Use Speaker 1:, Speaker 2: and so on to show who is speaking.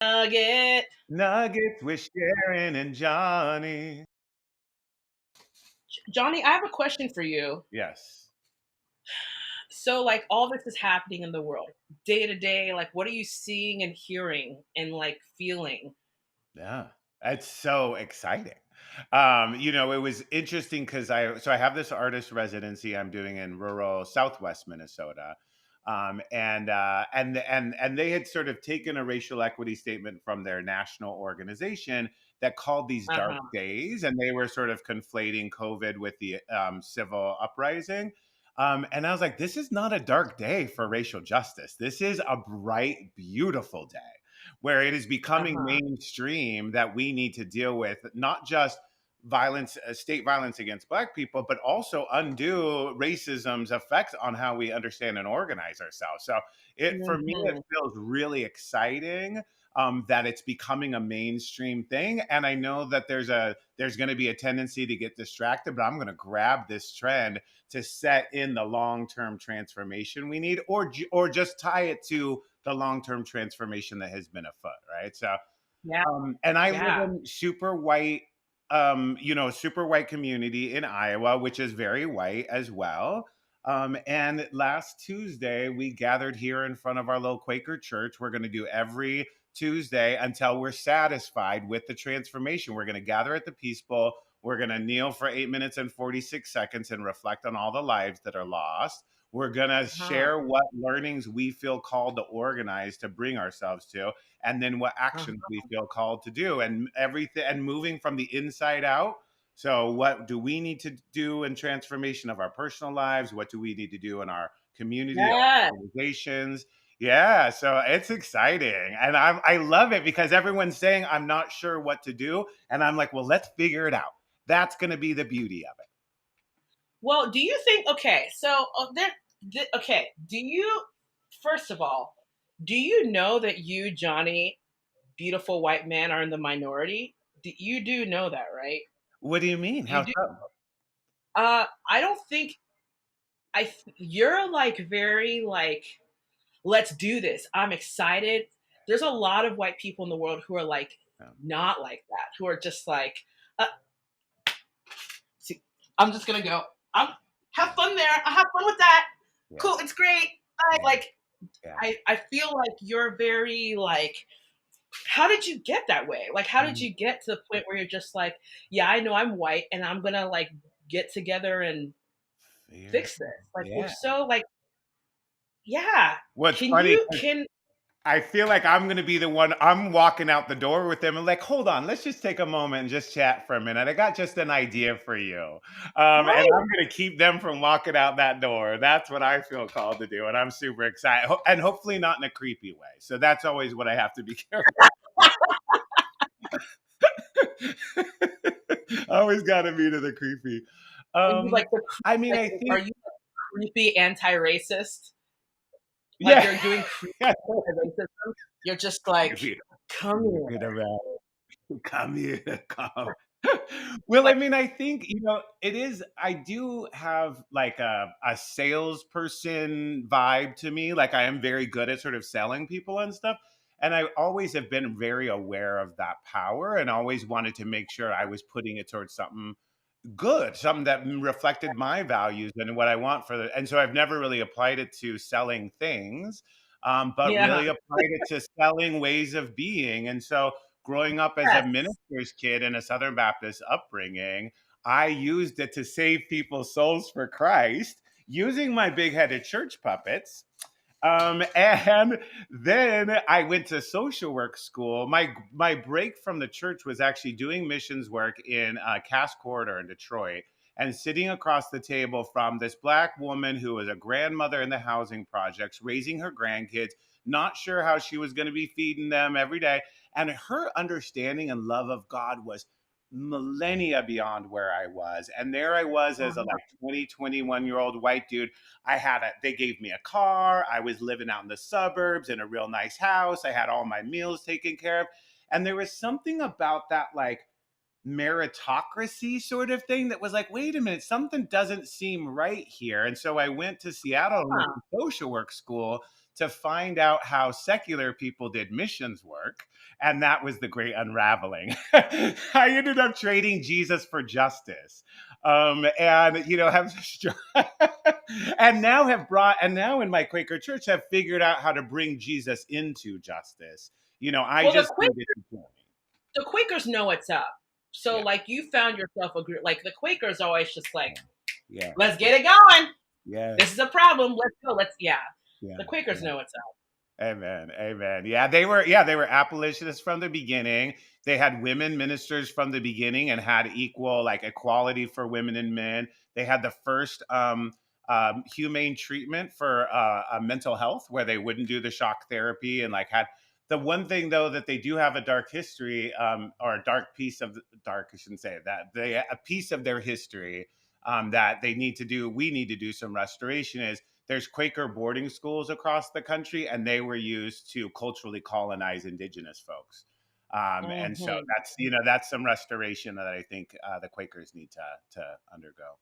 Speaker 1: Nugget.
Speaker 2: Nuggets with Sharon and Johnny.
Speaker 1: Johnny, I have a question for you.
Speaker 2: Yes.
Speaker 1: So, like, all this is happening in the world day to day. Like, what are you seeing and hearing and like feeling?
Speaker 2: Yeah. It's so exciting. It was interesting because I have this artist residency I'm doing in rural Southwest Minnesota. And they had sort of taken a racial equity statement from their national organization that called these
Speaker 1: Uh
Speaker 2: dark
Speaker 1: huh.
Speaker 2: days, and they were sort of conflating COVID with the civil uprising. And I was like, this is not a dark day for racial justice. This is a bright, beautiful day where it is
Speaker 1: Uh
Speaker 2: becoming
Speaker 1: huh.
Speaker 2: mainstream that we need to deal with not just violence, state violence against Black people, but also undo racism's effects on how we understand and organize ourselves. So for me, it
Speaker 1: Hmm.
Speaker 2: feels really exciting that it's becoming a mainstream thing. And I know that there's going to be a tendency to get distracted, but I'm going to grab this trend to set in the long-term transformation we need, or just tie it to the long-term transformation that has been afoot, right? So,
Speaker 1: Yeah.
Speaker 2: and I live
Speaker 1: Yeah.
Speaker 2: in super white community in Iowa, which is very white as well. And last Tuesday, we gathered here in front of our little Quaker church. We're going to do every Tuesday until we're satisfied with the transformation. We're going to gather at the Peace Bowl. We're going to kneel for 8 minutes and 46 seconds and reflect on all the lives that are lost. We're going to
Speaker 1: Uh
Speaker 2: share what learnings we feel called to organize to bring ourselves to, and then what
Speaker 1: huh.
Speaker 2: actions we feel called to do, and everything, and moving from the inside out. So what do we need to do in transformation of our personal lives? What do we need to do in our community,
Speaker 1: Yes.
Speaker 2: our organizations? Yeah, so it's exciting. And I love it because everyone's saying I'm not sure what to do. And I'm like, well, let's figure it out. That's going to be the beauty of it.
Speaker 1: Well, do you think? Okay, so okay. Do you? First of all, do you know that you, Johnny, beautiful white man, are in the minority? You do know that, right?
Speaker 2: What do you mean?
Speaker 1: You
Speaker 2: How
Speaker 1: do.
Speaker 2: so?
Speaker 1: I don't think you're like very like, let's do this. I'm excited. There's a lot of white people in the world who are like
Speaker 2: Yeah.
Speaker 1: not like that, who are just like, uh, see, I'm just gonna go. I'm have fun there. I have fun with that.
Speaker 2: Yeah.
Speaker 1: Cool, it's great. Bye.
Speaker 2: Yeah.
Speaker 1: Like
Speaker 2: Yeah.
Speaker 1: I feel like you're very like, how did you get that way? Like, how did
Speaker 2: Mhm.
Speaker 1: you get to the point where you're just like, yeah, I know I'm white and I'm gonna like get together and
Speaker 2: Yeah.
Speaker 1: fix this. Like we're
Speaker 2: Yeah.
Speaker 1: so like, yeah.
Speaker 2: What's
Speaker 1: Can
Speaker 2: funny,
Speaker 1: you can
Speaker 2: I feel like I'm gonna be the one. I'm walking out the door with them and like, hold on, let's just take a moment and just chat for a minute. I got just an idea for you, and
Speaker 1: right?
Speaker 2: I'm gonna keep them from walking out that door. That's what I feel called to do, and I'm super excited, and hopefully not in a creepy way. So that's always what I have to be careful. Always got to be to the creepy.
Speaker 1: Are you like the
Speaker 2: I mean,
Speaker 1: like
Speaker 2: I
Speaker 1: are
Speaker 2: think,
Speaker 1: you creepy anti-racist? Like
Speaker 2: yeah.
Speaker 1: you're doing creepy anti-racism. You're just like,
Speaker 2: Creepy.
Speaker 1: come here.
Speaker 2: Creepy around. Come here, come. Well, I
Speaker 1: Like,
Speaker 2: mean, I think, it is, I do have like a salesperson vibe to me. Like I am very good at sort of selling people and stuff. And I always have been very aware of that power and always wanted to make sure I was putting it towards something good, something that reflected my values and what I want for the. And so I've never really applied it to selling things, but
Speaker 1: yeah.
Speaker 2: really applied it to selling ways of being. And so growing up as a
Speaker 1: Yes.
Speaker 2: minister's kid in a Southern Baptist upbringing, I used it to save people's souls for Christ using my big headed church puppets. And then I went to social work school. My break from the church was actually doing missions work in Cass Corridor in Detroit, and sitting across the table from this Black woman who was a grandmother in the housing projects, raising her grandkids, not sure how she was going to be feeding them every day. And her understanding and love of God was millennia beyond where I was. And there I was as a
Speaker 1: Uh-huh.
Speaker 2: like 21-year-old white dude. They gave me a car. I was living out in the suburbs in a real nice house. I had all my meals taken care of. And there was something about that like meritocracy sort of thing that was like, wait a minute, something doesn't seem right here. And so I went to Seattle and went
Speaker 1: Huh.
Speaker 2: to social work school to find out how secular people did missions work. And that was the great unraveling. I ended up trading Jesus for justice. And have and now in my Quaker church have figured out how to bring Jesus into justice. I
Speaker 1: Well,
Speaker 2: just needed to join.
Speaker 1: the Quakers know what's up. So
Speaker 2: Yeah,
Speaker 1: like you found yourself a group. Like the Quakers always just like,
Speaker 2: yeah,
Speaker 1: let's get it going.
Speaker 2: yeah,
Speaker 1: This is a problem. Let's go. Let's yeah.
Speaker 2: yeah,
Speaker 1: The Quakers
Speaker 2: yeah.
Speaker 1: know what's up.
Speaker 2: Amen. Amen. Yeah, they were abolitionists from the beginning. They had women ministers from the beginning and had equal like equality for women and men. They had the first humane treatment for mental health where they wouldn't do the shock therapy and like had the one thing though that they do have a dark history or a dark piece of dark I shouldn't say that they a piece of their history that we need to do some restoration is there's Quaker boarding schools across the country, and they were used to culturally colonize indigenous folks. And so
Speaker 1: Hmm.
Speaker 2: that's some restoration that I think the Quakers need to undergo.